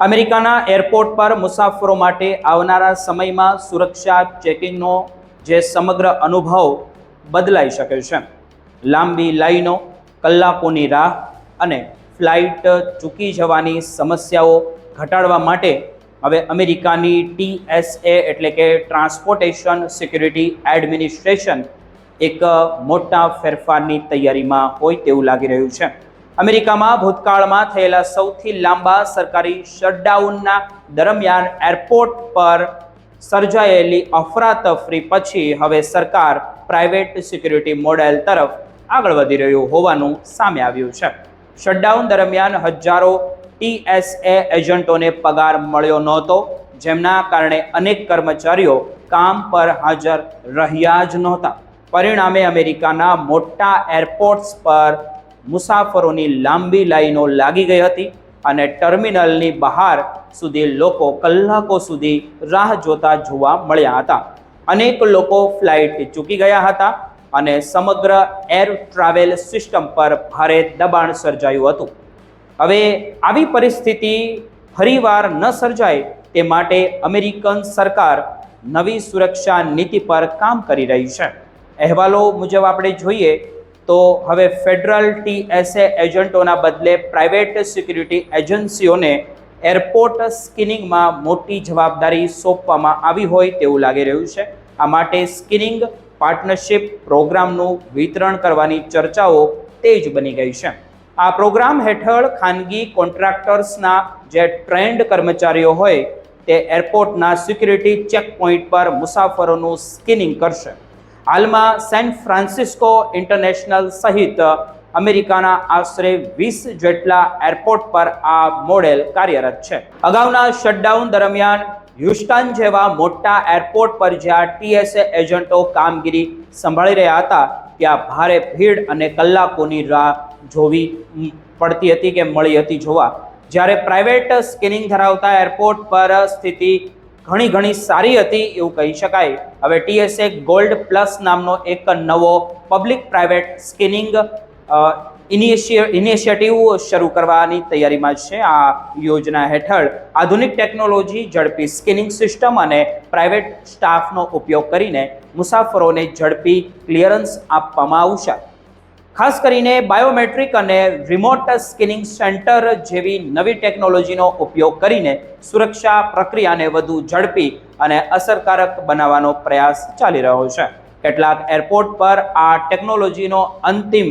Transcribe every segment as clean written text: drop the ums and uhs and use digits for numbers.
અમેરિકાના એરપોર્ટ પર મુસાફરો માટે આવનારા સમયમાં સુરક્ષા ચેકિંગનો જે સમગ્ર અનુભવ બદલાઈ શકે છે. લાંબી લાઈનો, કલાકોની રાહ અને ફ્લાઇટ ચૂકી જવાની સમસ્યાઓ ઘટાડવા માટે હવે અમેરિકાની TSA એટલે કે ટ્રાન્સપોર્ટેશન સિક્યુરિટી એડમિનિસ્ટ્રેશન એક મોટા ફેરફારની તૈયારીમાં હોય તેવું લાગી રહ્યું છે. અમેરિકામાં ભૂતકાળમાં થયેલા સૌથી લાંબા સરકારી શટડાઉનના દરમિયાન એરપોર્ટ પર સર્જાયેલી અફરાતફરી પછી હવે સરકાર પ્રાઇવેટ સિક્યુરિટી મોડેલ તરફ આગળ વધી રહ્યું હોવાનું સામે આવ્યું છે. શટડાઉન દરમિયાન હજારો TSA એજન્ટોને પગાર મળ્યો નહોતો, જેમના કારણે અનેક કર્મચારીઓ કામ પર હાજર રહ્યા જ નહોતા. પરિણામે અમેરિકાના મોટા એરપોર્ટ્સ પર મુસાફરોની લાંબી લાઈનો લાગી ગઈ હતી અને ટર્મિનલની બહાર સુધી લોકો કલાકો સુધી રાહ જોતા જોવા મળ્યા હતા. અનેક લોકો ફ્લાઇટ ચૂકી ગયા હતા અને સમગ્ર એર ટ્રાવેલ સિસ્ટમ પર ભારે દબાણ સર્જાયું હતું. હવે આવી પરિસ્થિતિ ફરીવાર ન સર્જાય તે માટે અમેરિકન સરકાર નવી સુરક્ષા નીતિ પર કામ કરી રહી છે. અહેવાલો મુજબ આપણે જોઈએ તો હવે ફેડરલ TSA એજન્ટોના બદલે પ્રાઇવેટ સિક્યુરિટી એજન્સીઓને એરપોર્ટ સ્કિનિંગમાં મોટી જવાબદારી સોંપવામાં આવી હોય તેવું લાગી રહ્યું છે. આ માટે સ્કિનિંગ પાર્ટનરશિપ પ્રોગ્રામનું વિતરણ કરવાની ચર્ચાઓ તેજ બની ગઈ છે. આ પ્રોગ્રામ હેઠળ ખાનગી કોન્ટ્રાક્ટર્સના જે ટ્રેન્ડ કર્મચારીઓ હોય તે એરપોર્ટના સિક્યુરિટી ચેકપોઇન્ટ પર મુસાફરોનું સ્કિનિંગ કરશે. હાલમાં સેન ફ્રાન્સિસ્કો ઇન્ટરનેશનલ સહિત અમેરિકાના આશરે 20 જેટલા એરપોર્ટ પર આ મોડેલ કાર્યરત છે. અગાઉના શટડાઉન દરમિયાન હ્યુસ્ટન જેવા મોટા એરપોર્ટ પર જ્યાં TSA એજન્ટો કામગીરી સંભાળી રહ્યા હતા ત્યાં ભારે ભીડ અને કલાકોની રાહ જોવી પડતી હતી કે મળી હતી જોવા. જ્યારે પ્રાઇવેટ સ્કેનિંગ ધરાવતા એરપોર્ટ પર સ્થિતિ ઘણી સારી હતી એવું કહી શકાય. હવે TSA ગોલ્ડ પ્લસ નામનો એક નવો પબ્લિક પ્રાઇવેટ સ્કેનિંગ ઇનિશિયેટિવ શરૂ કરવાની તૈયારીમાં છે. આ યોજના હેઠળ આધુનિક ટેકનોલોજી, ઝડપી સ્કેનિંગ સિસ્ટમ અને પ્રાઇવેટ સ્ટાફનો ઉપયોગ કરીને મુસાફરોને ઝડપી ક્લિયરન્સ આપવામાં આવશે. ખાસ કરીને બાયોમેટ્રિક અને રિમોટ સ્કેનિંગ સેન્ટર જેવી નવી ટેકનોલોજીનો ઉપયોગ કરીને સુરક્ષા પ્રક્રિયાને વધુ ઝડપી અને અસરકારક બનાવવાનો પ્રયાસ ચાલી રહ્યો છે. કેટલાક એરપોર્ટ પર આ ટેકનોલોજીનો અંતિમ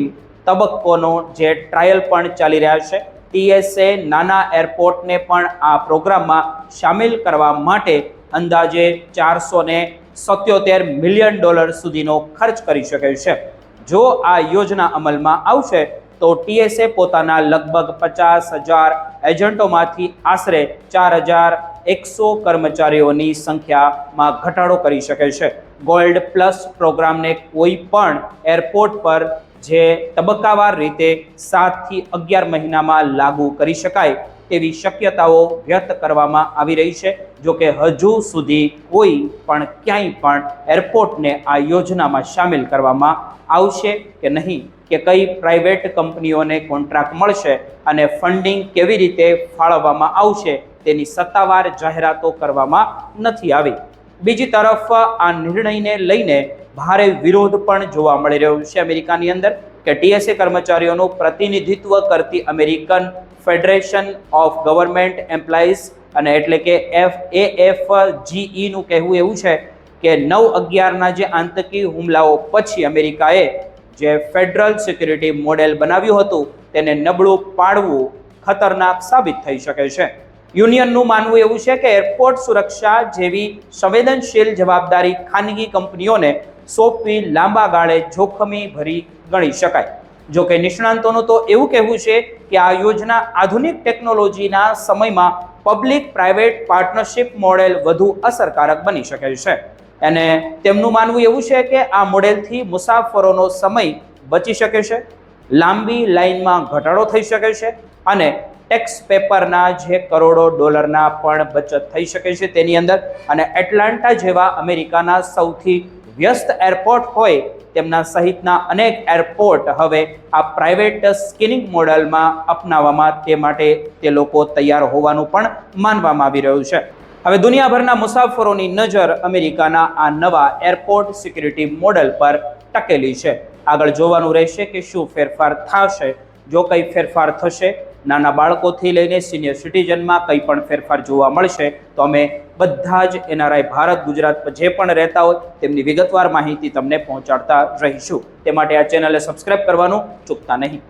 તબક્કોનો જે ટ્રાયલ પણ ચાલી રહ્યા છે. TSA નાના એરપોર્ટને પણ આ પ્રોગ્રામમાં સામેલ કરવા માટે અંદાજે $477 મિલિયન સુધીનો ખર્ચ કરી શકે છે. જો આ યોજના અમલમાં આવશે તો TSA પોતાના લગભગ 50,000 એજન્ટોમાંથી આશરે 4,100 કર્મચારીઓની સંખ્યામાં ઘટાડો કરી શકે છે. ગોલ્ડ પ્લસ પ્રોગ્રામને કોઈ પણ એરપોર્ટ પર જે તબક્કાવાર રીતે 7 થી 11 મહિનામાં લાગુ કરી શકાય તેવી શક્યતાઓ વ્યક્ત કરવામાં આવી રહી છે. જો કે હજુ સુધી કોઈ પણ ક્યાંય પણ એરપોર્ટને આ યોજનામાં સામેલ કરવામાં આવશે કે નહીં, કે કઈ પ્રાઇવેટ કંપનીઓને કોન્ટ્રાક્ટ મળશે અને ફંડિંગ કેવી રીતે ફાળવવામાં આવશે તેની સત્તાવાર જાહેરાતો કરવામાં નથી આવી. બીજી તરફ આ નિર્ણયને લઈને ભારે વિરોધ પણ જોવા મળી રહ્યો છે અમેરિકાની અંદર કે TSA કર્મચારીઓનું પ્રતિનિધિત્વ કરતી American federation of government employees અને એટલે કે AFGE નું કહેવું એવું છે કે 9/11ના જે આતંકી હુમલાઓ પછી અમેરિકાએ જે ફેડરલ સિક્યુરિટી મોડેલ બનાવ્યું હતું તેને નબળું પાડવું ખતરનાક સાબિત થઈ શકે છે. યુનિયનનું માનવું એવું છે કે એરપોર્ટ સુરક્ષા જેવી સંવેદનશીલ જવાબદારી ખાનગી કંપનીઓને સોંપવી લાંબા ગાળે જોખમી ભરી ગણી શકાય. જો કે નિષ્ણાંતોનું તો એવું કહેવું છે કે આ યોજના આધુનિક ટેકનોલોજીના સમયમાં પબ્લિક પ્રાઇવેટ પાર્ટનરશિપ મોડેલ વધુ અસરકારક બની શકે છે. અને તેમનું માનવું એવું છે કે આ મોડેલથી મુસાફરોનો સમય બચી શકે છે, લાંબી લાઇનમાં ઘટાડો થઈ શકે છે અને ટેક્સ પેપરના જે કરોડો ડોલરના પણ બચત થઈ શકે છે તેની અંદર. અને એટલાન્ટા જેવા અમેરિકાના સૌથી વ્યસ્ત એરપોર્ટ હોય તેમના સહિતના અનેક એરપોર્ટ હવે આ પ્રાઇવેટ સ્કેનિંગ મોડલમાં અપનાવવામાં તે માટે તે લોકો તૈયાર હોવાનું પણ માનવામાં આવી રહ્યું છે. હવે દુનિયાભરના મુસાફરોની નજર અમેરિકાના આ નવા એરપોર્ટ સિક્યુરિટી મોડલ પર ટકેલી છે. આગળ જોવાનું રહેશે કે શું ફેરફાર થશે. જો કંઈ ફેરફાર થશે, નાના બાળકોથી લઈને સિનિયર સિટીઝનમાં કંઈ પણ ફેરફાર જોવા મળશે તો અમે બધા જ NRI ભારત ગુજરાત જે પણ રહેતા હોય તેમની વિગતવાર માહિતી તમને પહોંચાડતા રહીશું. તે માટે આ ચેનલને સબસ્ક્રાઇબ કરવાનું ચૂકતા નહીં.